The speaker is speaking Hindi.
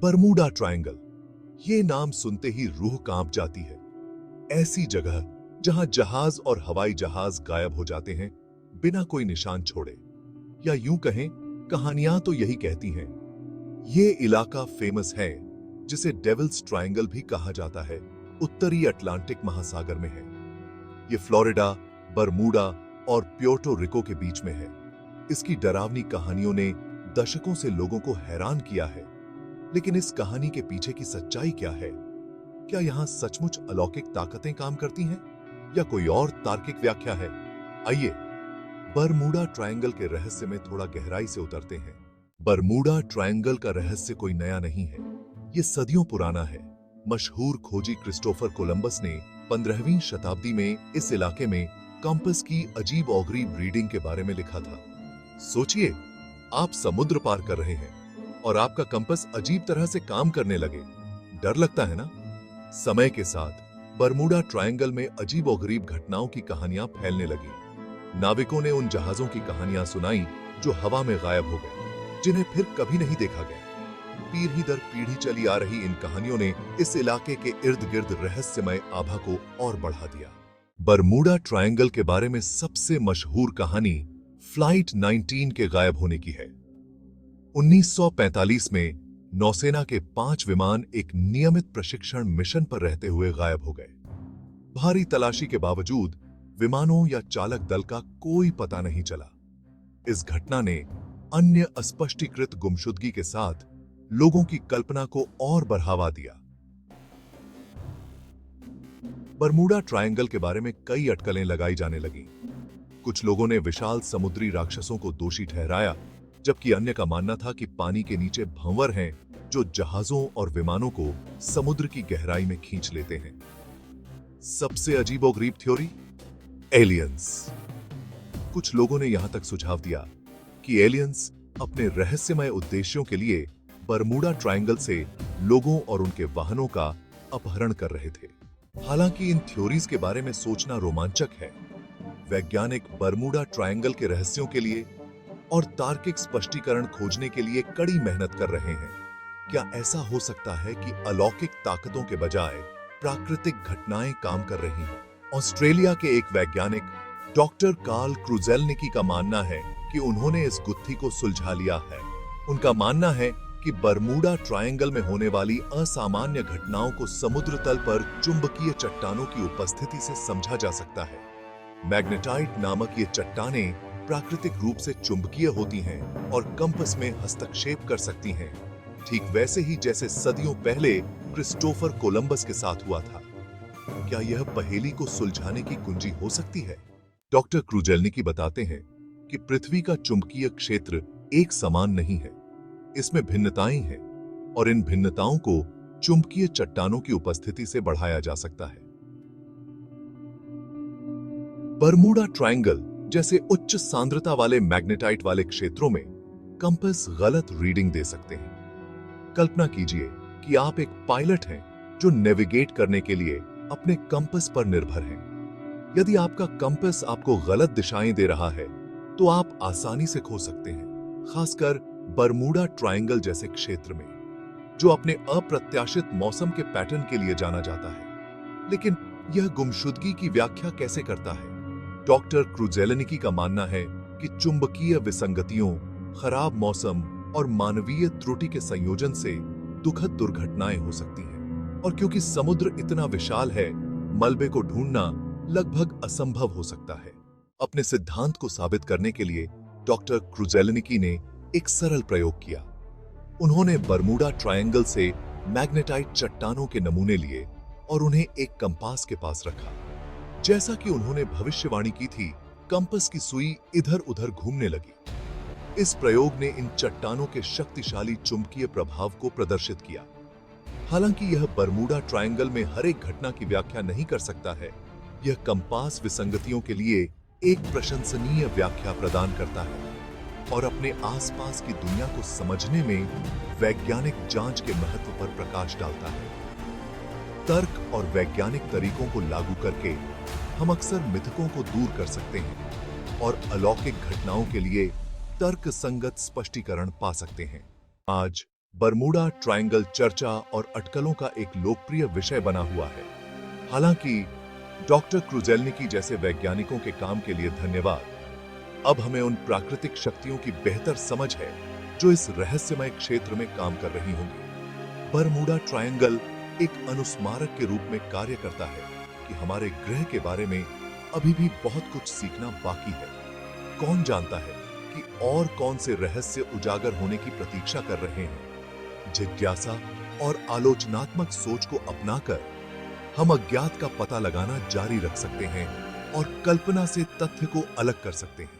बरमूडा ट्रायंगल, ये नाम सुनते ही रूह कांप जाती है। ऐसी जगह जहां जहाज और हवाई जहाज गायब हो जाते हैं बिना कोई निशान छोड़े, या यूं कहें, कहानियां तो यही कहती हैं। ये इलाका फेमस है, जिसे डेविल्स ट्रायंगल भी कहा जाता है, उत्तरी अटलांटिक महासागर में है। ये फ्लोरिडा, बरमूडा और प्योर्टो रिको के बीच में है। इसकी डरावनी कहानियों ने दशकों से लोगों को हैरान किया है। लेकिन इस कहानी के पीछे की सच्चाई क्या है? क्या यहां सचमुच अलौकिक ताकतें काम करती हैं, या कोई और तार्किक व्याख्या है? आइए बरमूडा ट्रायंगल के रहस्य में थोड़ा गहराई से उतरते हैं। बरमूडा ट्रायंगल का रहस्य कोई नया नहीं है, ये सदियों पुराना है। मशहूर खोजी क्रिस्टोफर कोलंबस ने 15वीं शताब्दी में इस इलाके में कंपास की अजीब औगरीब रीडिंग के बारे में लिखा था। सोचिए, आप समुद्र पार कर रहे हैं और आपका कंपास अजीब तरह से काम करने लगे। डर लगता है ना? समय के साथ बरमूडा ट्रायंगल में अजीबोगरीब घटनाओं की कहानियां फैलने लगी। नाविकों ने उन जहाजों की कहानियां सुनाई जो हवा में गायब हो गए, जिन्हें फिर कभी नहीं देखा गया। पीढ़ी दर पीढ़ी चली आ रही इन कहानियों ने इस इलाके के इर्द गिर्द रहस्यमय आभा को और बढ़ा दिया। बरमूडा ट्रायंगल के बारे में सबसे मशहूर कहानी फ्लाइट 19 के गायब होने की है। 1945 में नौसेना के 5 विमान एक नियमित प्रशिक्षण मिशन पर रहते हुए गायब हो गए। भारी तलाशी के बावजूद विमानों या चालक दल का कोई पता नहीं चला। इस घटना ने अन्य अस्पष्टीकृत गुमशुदगी के साथ लोगों की कल्पना को और बढ़ावा दिया। बरमूडा ट्रायंगल के बारे में कई अटकलें लगाई जाने लगीं। कुछ लोगों ने विशाल समुद्री राक्षसों को दोषी ठहराया, जबकि अन्य का मानना था कि पानी के नीचे भंवर हैं जो जहाजों और विमानों को समुद्र की गहराई में खींच लेते हैं। सबसे अजीबोगरीब थ्योरी, एलियंस। कुछ लोगों ने यहां तक सुझाव दिया कि एलियंस अपने रहस्यमय उद्देश्यों के लिए बरमूडा ट्रायंगल से लोगों और उनके वाहनों का अपहरण कर रहे थे। हालांकि इन थ्योरीज के बारे में सोचना रोमांचक है। वैज्ञानिक बरमूडा ट्रायंगल के रहस्यों के लिए और तार्किक स्पष्टीकरण खोजने के लिए कड़ी मेहनत कर रहे हैं। क्या ऐसा हो सकता है कि अलौकिक ताकतों के बजाय प्राकृतिक घटनाएं काम कर रही हैं? ऑस्ट्रेलिया के एक वैज्ञानिक डॉक्टर कार्ल क्रूजेलनिकी का मानना है कि उन्होंने इस गुत्थी को सुलझा लिया है। उनका मानना है कि बरमूडा ट्रायंगल में होने वाली असामान्य घटनाओं को समुद्र तल पर चुंबकीय चट्टानों की उपस्थिति से समझा जा सकता है। मैग्नेटाइट नामक ये चट्टानें प्राकृतिक रूप से चुंबकीय होती हैं और कंपास में हस्तक्षेप कर सकती हैं, ठीक वैसे ही जैसे सदियों पहले क्रिस्टोफर कोलंबस के साथ हुआ था। क्या यह पहेली को सुलझाने की कुंजी हो सकती है? डॉक्टर क्रूजेलनिकी बताते हैं कि पृथ्वी का चुंबकीय क्षेत्र एक समान नहीं है, इसमें भिन्नताएं हैं और इन भिन्नताओं को चुंबकीय चट्टानों की उपस्थिति से बढ़ाया जा सकता है। बरमूडा ट्रायंगल जैसे उच्च सांद्रता वाले मैग्नेटाइट वाले क्षेत्रों में कंपास गलत रीडिंग दे सकते हैं। कल्पना कीजिए कि आप एक पायलट हैं जो नेविगेट करने के लिए अपने कंपास पर निर्भर हैं। यदि आपका कंपास आपको गलत दिशाएं दे रहा है, तो आप आसानी से खो सकते हैं, खासकर बरमूडा ट्रायंगल जैसे क्षेत्र में, जो अपने अप्रत्याशित मौसम के पैटर्न के लिए जाना जाता है। लेकिन यह गुमशुदगी की व्याख्या कैसे करता है? डॉक्टर क्रूजेलनिकी का मानना है कि चुंबकीय विसंगतियों, खराब मौसम और मानवीय त्रुटि के संयोजन से दुखद दुर्घटनाएं हो सकती हैं। और क्योंकि समुद्र इतना विशाल है, मलबे को ढूंढना लगभग असंभव हो सकता है। अपने सिद्धांत को साबित करने के लिए डॉक्टर क्रूजेलनिकी ने एक सरल प्रयोग किया। उन्होंने बरमूडा ट्रायंगल से मैग्नेटाइट चट्टानों के नमूने लिए और उन्हें एक कंपास के पास रखा। जैसा कि उन्होंने भविष्यवाणी की थी, कंपास की सुई इधर-उधर घूमने लगी। इस प्रयोग ने इन चट्टानों के शक्तिशाली चुंबकीय प्रभाव को प्रदर्शित किया। हालांकि यह बरमूडा ट्रायंगल में हर एक घटना की व्याख्या नहीं कर सकता है, यह कंपास विसंगतियों के लिए एक प्रशंसनीय व्याख्या प्रदान करता है और अपने आसपास की दुनिया को समझने में वैज्ञानिक जांच के महत्व पर प्रकाश डालता है। तर्क और वैज्ञानिक तरीकों को लागू करके हम अक्सर मिथकों को दूर कर सकते हैं और अलौकिक घटनाओं के लिए तर्कसंगत स्पष्टीकरण पा सकते हैं। आज बरमूडा ट्रायंगल चर्चा और अटकलों का एक लोकप्रिय विषय बना हुआ है। हालांकि डॉक्टर क्रुजेल्निकी जैसे वैज्ञानिकों के काम के लिए धन्यवाद, अब हमें उन प्राकृतिक शक्तियों की बेहतर समझ है जो इस रहस्यमय क्षेत्र में काम कर रही होंगी। बरमूडा ट्रायंगल एक अनुस्मारक के रूप में कार्य करता है कि हमारे ग्रह के बारे में अभी भी बहुत कुछ सीखना बाकी है। कौन जानता है कि और कौन से रहस्य उजागर होने की प्रतीक्षा कर रहे हैं। जिज्ञासा और आलोचनात्मक सोच को अपनाकर हम अज्ञात का पता लगाना जारी रख सकते हैं और कल्पना से तथ्य को अलग कर सकते हैं।